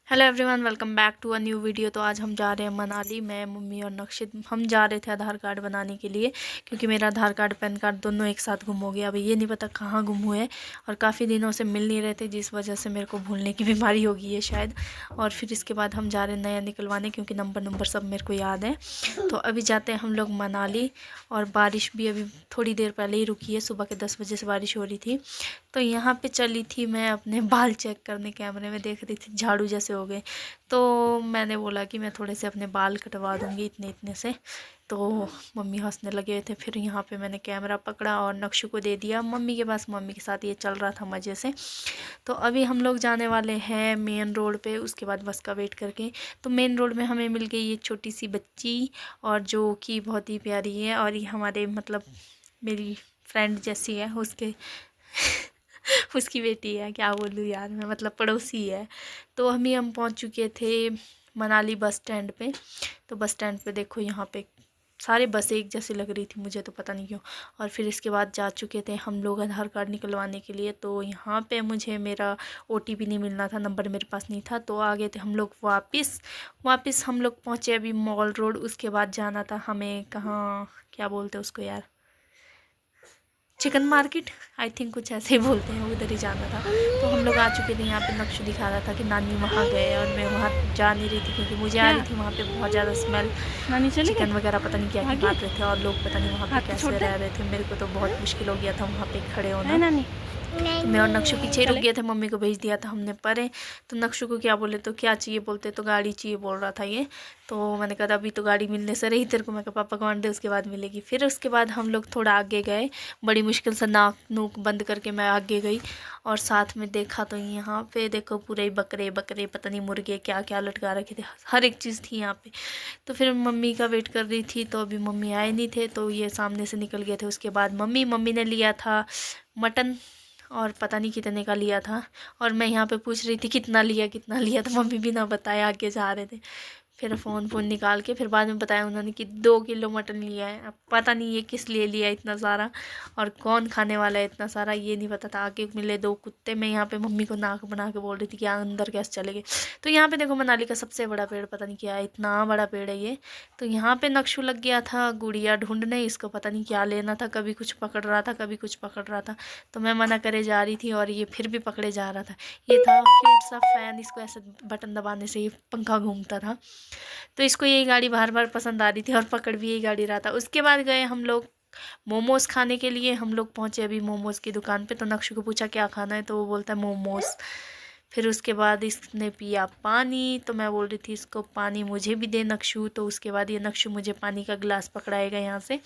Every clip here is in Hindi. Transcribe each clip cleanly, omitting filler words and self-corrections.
Hello everyone, welcome back to a new video. तो आज हम जा रहे हैं मनाली। मैं, मम्मी और नक्शिद हम जा रहे थे आधार कार्ड बनाने के लिए, क्योंकि मेरा आधार कार्ड पैन कार्ड दोनों एक साथ गुम हो गया। अभी ये नहीं पता कहाँ गुम हुए और काफ़ी दिनों से मिल नहीं रहे थे, जिस वजह से मेरे को भूलने की बीमारी हो गई है शायद। और फिर इसके बाद हम जा रहे हैं नया निकलवाने, क्योंकि नंबर सब मेरे को याद है। तो अभी जाते हैं हम लोग मनाली। और बारिश भी अभी थोड़ी देर पहले ही रुकी है, सुबह के 10 बजे से बारिश हो रही थी। तो यहाँ पे चली थी मैं अपने बाल चेक करने, कैमरे में देख रही थी झाड़ू जैसे हो गए। तो मैंने बोला कि मैं थोड़े से अपने बाल कटवा दूँगी इतने इतने से। तो मम्मी हंसने लगे थे। फिर यहाँ पे मैंने कैमरा पकड़ा और नक्शू को दे दिया मम्मी के पास। मम्मी के साथ ये चल रहा था मज़े से। तो अभी हम लोग जाने वाले हैं मेन रोड पे, उसके बाद बस का वेट करके। तो मेन रोड में हमें मिल गई ये छोटी सी बच्ची, और जो कि बहुत ही प्यारी है। और ये हमारे मतलब मेरी फ्रेंड जैसी है, उसके उसकी बेटी है, क्या बोलूँ यार मैं, मतलब पड़ोसी है। तो हम पहुंच चुके थे मनाली बस स्टैंड पे। तो बस स्टैंड पे देखो, यहाँ पे सारे बस एक जैसी लग रही थी मुझे, तो पता नहीं क्यों। और फिर इसके बाद जा चुके थे हम लोग आधार कार्ड निकलवाने के लिए। तो यहाँ पे मुझे मेरा ओटीपी नहीं मिलना था, नंबर मेरे पास नहीं था। तो आ गए थे हम लोग वापस हम लोग पहुँचे अभी मॉल रोड। उसके बाद जाना था हमें कहाँ, क्या बोलते हैं उसको यार, चिकन मार्केट आई थिंक, कुछ ऐसे ही बोलते हैं, उधर ही जाना था। तो हम लोग आ चुके थे। यहाँ पे नक्शा दिखा रहा था कि नानी वहाँ गए, और मैं वहाँ जा नहीं रही थी क्योंकि मुझे आ रही थी वहाँ पे बहुत ज़्यादा स्मेल, नानी चली चिकन गई वगैरह पता नहीं क्या क्या काट रहे थे, और लोग पता नहीं वहाँ पे कैसे रह रहे थे। मेरे को तो बहुत मुश्किल हो गया था वहाँ पे खड़े है होना। नानी। तो मैं और नक्शु पीछे ही रुक गए थे, मम्मी को भेज दिया था हमने परे। तो नक्शु को क्या बोले, तो क्या चाहिए बोलते, तो गाड़ी चाहिए बोल रहा था ये। तो मैंने कहा अभी तो गाड़ी मिलने से रही तेरे को, मैं कहा पापा को अंडे उसके बाद मिलेगी। फिर उसके बाद हम लोग थोड़ा आगे गए, बड़ी मुश्किल से नाक नूक बंद करके मैं आगे गई। और साथ में देखा तो यहाँ पे देखो पूरे बकरे बकरे, पता नहीं मुर्गे क्या क्या लटका रखे थे, हर एक चीज़ थी यहाँ पे। तो फिर मम्मी का वेट कर रही थी, तो अभी मम्मी आए नहीं थे, तो ये सामने से निकल गए थे। उसके बाद मम्मी ने लिया था मटन, और पता नहीं कितने का लिया था। और मैं यहाँ पे पूछ रही थी कितना लिया कितना लिया, तो मम्मी बिना बताए आगे जा रहे थे। फिर फ़ोन निकाल के फिर बाद में बताया उन्होंने कि 2 किलो मटन लिया है। अब पता नहीं ये किस लिए लिया इतना सारा, और कौन खाने वाला है इतना सारा, ये नहीं पता था। आगे मिले 2 कुत्ते। मैं यहाँ पे मम्मी को नाक बना के बोल रही थी कि अंदर कैसे चले गए। तो यहाँ पे देखो मनाली का सबसे बड़ा पेड़, पता नहीं क्या है, इतना बड़ा पेड़ है ये। तो यहाँ पे नक्शू लग गया था गुड़िया ढूंढने, इसको पता नहीं क्या लेना था, कभी कुछ पकड़ रहा था कभी कुछ पकड़ रहा था। तो मैं मना करे जा रही थी, और ये फिर भी पकड़े जा रहा था। ये था क्यूट सा फैन, इसको ऐसे बटन दबाने से ये पंखा घूमता था। तो इसको यही गाड़ी बार बार पसंद आ रही थी, और पकड़ भी यही गाड़ी रहा था। उसके बाद गए हम लोग मोमोज़ खाने के लिए। हम लोग पहुँचे अभी मोमोज़ की दुकान पे। तो नक्शु को पूछा क्या खाना है, तो वो बोलता है मोमोज़। फिर उसके बाद इसने पिया पानी। तो मैं बोल रही थी इसको पानी मुझे भी दे नक्शु। तो उसके बाद ये नक्शु मुझे पानी का गिलास पकड़ाएगा यहाँ से,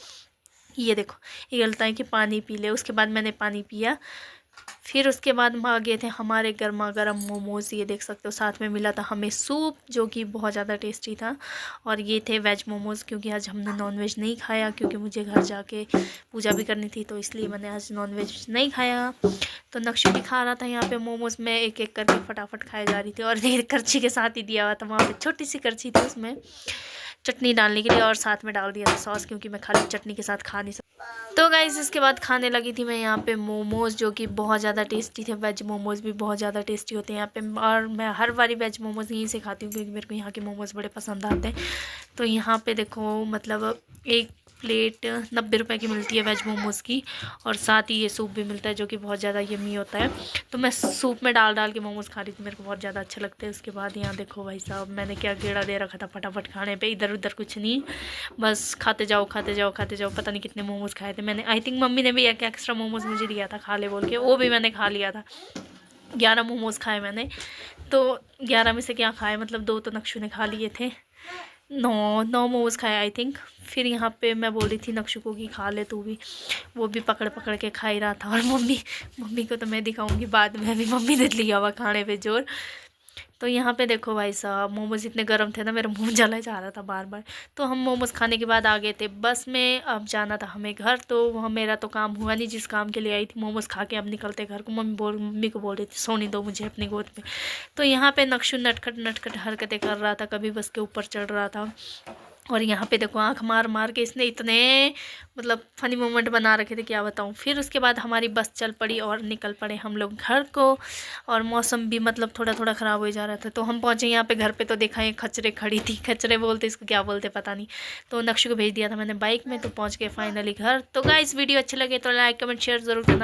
ये देखो ये बोलता है कि पानी पी ले। उसके बाद मैंने पानी पिया। फिर उसके बाद हम आ गए थे हमारे गर्मा गर्म मोमोज़, ये देख सकते हो। साथ में मिला था हमें सूप, जो कि बहुत ज़्यादा टेस्टी था। और ये थे वेज मोमोज़, क्योंकि आज हमने नॉन वेज नहीं खाया, क्योंकि मुझे घर जाके पूजा भी करनी थी, तो इसलिए मैंने आज नॉन वेज नहीं खाया। तो नक्शु भी खा रहा था यहाँ पे मोमोज़ में, एक एक करके फटाफट खाए जा रही थी। और ये करछी के साथ ही दिया हुआ था, वहाँ पर छोटी सी करछी थी, उसमें चटनी डालने के लिए, और साथ में डाल दिया था सॉस, क्योंकि मैं खाली चटनी के साथ खा नहीं सकती। तो गाइज़ इसके बाद खाने लगी थी मैं यहाँ पे मोमोज़, जो कि बहुत ज़्यादा टेस्टी थे। वेज मोमोज़ भी बहुत ज़्यादा टेस्टी होते हैं यहाँ पे, और मैं हर बारी वेज मोमोज़ यहीं से खाती हूँ, क्योंकि मेरे को यहाँ के मोमोज़ बड़े पसंद आते हैं। तो यहाँ पे देखो मतलब एक प्लेट 90 रुपए की मिलती है वेज मोमोज़ की, और साथ ही ये सूप भी मिलता है, जो कि बहुत ज़्यादा यम्मी होता है। तो मैं सूप में डाल डाल के मोमोज़ खा रही थी, मेरे को बहुत ज़्यादा अच्छा लगता है। उसके बाद यहाँ देखो भाई साहब, मैंने क्या गेड़ा दे रखा था फटाफट खाने पे, इधर उधर कुछ नहीं, बस खाते जाओ खाते जाओ खाते जाओ। पता नहीं कितने मोमोज़ खाए थे मैंने। आई थिंक मम्मी ने भी एक एक्स्ट्रा मोमोज़ मुझे दिया था खा ले बोल के, वो भी मैंने खा लिया था। 11 मोमोज़ खाए मैंने। तो 11 में से क्या खाए, मतलब 2 तो नक्शु ने खा लिए थे। 9 मोमोज़ खाए आई थिंक। फिर यहाँ पे मैं बोल रही थी नक्शु को कि खा ले तू भी, वो भी पकड़ पकड़ के खा ही रहा था। और मम्मी को तो मैं दिखाऊंगी बाद में, भी मम्मी ने लिया हुआ खाने पे जोर। तो यहाँ पे देखो भाई साहब, मोमोज़ इतने गर्म थे ना, मेरा मुंह जला जा रहा था बार बार। तो हम मोमोज़ खाने के बाद आ गए थे बस में। अब जाना था हमें घर, तो वहाँ मेरा तो काम हुआ नहीं जिस काम के लिए आई थी। मोमोज़ खा के अब निकलते घर को। मम्मी को बोल रही थी सोने दो मुझे अपनी गोद पे। तो यहाँ पे नक्शु नटखट नटखट हरकतें कर रहा था, कभी बस के ऊपर चढ़ रहा था, और यहाँ पे देखो आँख मार मार के इसने इतने मतलब फ़नी मोमेंट बना रखे थे क्या बताऊँ। फिर उसके बाद हमारी बस चल पड़ी और निकल पड़े हम लोग घर को। और मौसम भी मतलब थोड़ा थोड़ा ख़राब हो जा रहा था। तो हम पहुँचे यहाँ पे घर पे, तो देखा ये खचरे खड़ी थी, खचरे बोलते इसको क्या बोलते पता नहीं। तो नक्शु को भेज दिया था मैंने बाइक में, तो पहुँच गए फाइनली घर। तो गाइस वीडियो अच्छे लगे तो लाइक कमेंट शेयर ज़रूर करना।